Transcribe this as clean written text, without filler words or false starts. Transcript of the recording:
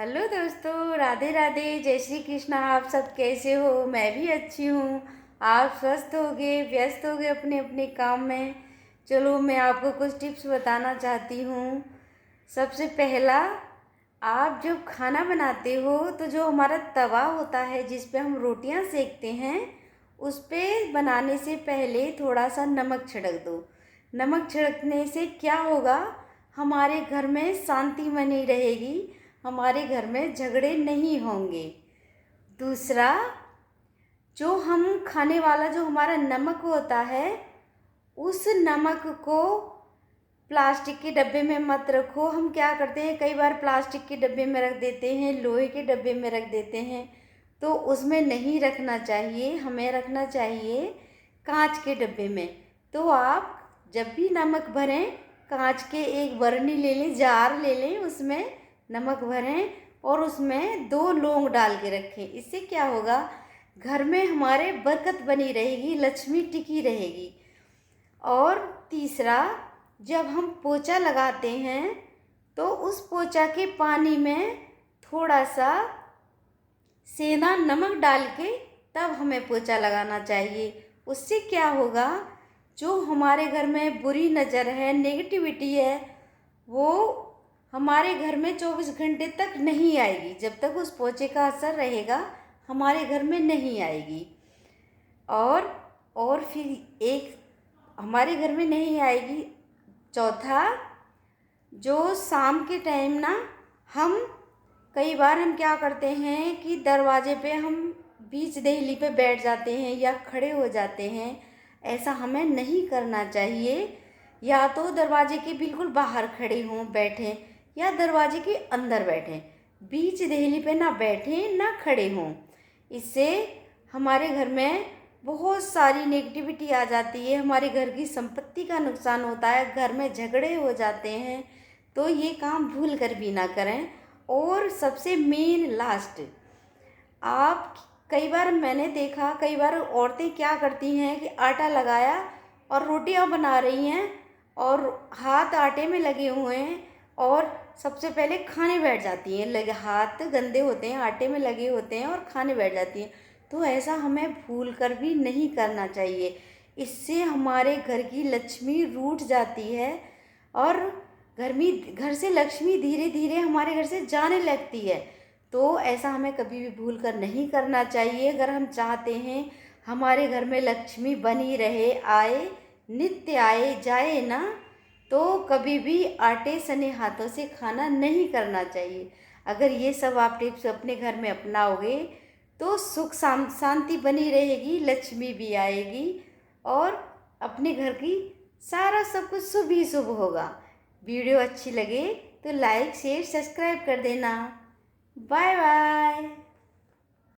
Hello दोस्तों, राधे राधे, जय श्री कृष्णा। आप सब कैसे हो? मैं भी अच्छी हूँ। आप स्वस्थ होगे, व्यस्त होगे अपने अपने काम में। चलो, मैं आपको कुछ टिप्स बताना चाहती हूँ। सबसे पहला, आप जब खाना बनाते हो तो जो हमारा तवा होता है जिस पे हम रोटियां सेकते हैं, उस पे बनाने से पहले थोड़ा सा नमक छिड़क दो। नमक छिड़कने से क्या होगा, हमारे घर में शांति बनी रहेगी, हमारे घर में झगड़े नहीं होंगे। दूसरा, जो हम खाने वाला जो हमारा नमक होता है, उस नमक को प्लास्टिक के डब्बे में मत रखो। हम क्या करते हैं, कई बार प्लास्टिक के डब्बे में रख देते हैं, लोहे के डब्बे में रख देते हैं, तो उसमें नहीं रखना चाहिए। हमें रखना चाहिए कांच के डब्बे में। तो आप जब भी नमक भरें, कांच के एक बरनी ले लें, जार ले लें, उसमें नमक भरें और उसमें 2 लौंग डाल के रखें। इससे क्या होगा, घर में हमारे बरकत बनी रहेगी, लक्ष्मी टिकी रहेगी। और तीसरा, जब हम पोछा लगाते हैं तो उस पोछा के पानी में थोड़ा सा सेंधा नमक डाल के तब हमें पोछा लगाना चाहिए। उससे क्या होगा, जो हमारे घर में बुरी नज़र है, नेगेटिविटी है, वो हमारे घर में 24 घंटे तक नहीं आएगी। जब तक उस पोछे का असर रहेगा, हमारे घर में नहीं आएगी। और फिर एक हमारे घर में नहीं आएगी। चौथा, जो शाम के टाइम ना, हम कई बार हम क्या करते हैं कि दरवाजे पे हम बीच देहली पे बैठ जाते हैं या खड़े हो जाते हैं। ऐसा हमें नहीं करना चाहिए। या तो दरवाजे के बिल्कुल बाहर खड़े हों, बैठें, या दरवाजे के अंदर बैठें। बीच देहली पे ना बैठें ना खड़े हों। इससे हमारे घर में बहुत सारी नेगेटिविटी आ जाती है, हमारे घर की संपत्ति का नुकसान होता है, घर में झगड़े हो जाते हैं। तो ये काम भूल कर भी ना करें। और सबसे मेन लास्ट, आप कई बार मैंने देखा, कई बार औरतें क्या करती हैं कि आटा लगाया और रोटियां बना रही हैं और हाथ आटे में लगे हुए हैं और सबसे पहले खाने बैठ जाती हैं। लगे हाथ गंदे होते हैं, आटे में लगे होते हैं और खाने बैठ जाती हैं। तो ऐसा हमें भूल कर भी नहीं करना चाहिए। इससे हमारे घर की लक्ष्मी रूठ जाती है और घर से लक्ष्मी धीरे धीरे हमारे घर से जाने लगती है। तो ऐसा हमें कभी भी भूल कर नहीं करना चाहिए। अगर हम चाहते हैं हमारे घर में लक्ष्मी बनी रहे, आए, नित्य आए जाए ना, तो कभी भी आटे सने हाथों से खाना नहीं करना चाहिए। अगर ये सब आप टिप्स अपने घर में अपनाओगे तो सुख शांति बनी रहेगी, लक्ष्मी भी आएगी और अपने घर की सारा सब कुछ शुभ ही शुभ होगा। वीडियो अच्छी लगे तो लाइक शेयर सब्सक्राइब कर देना। Bye bye.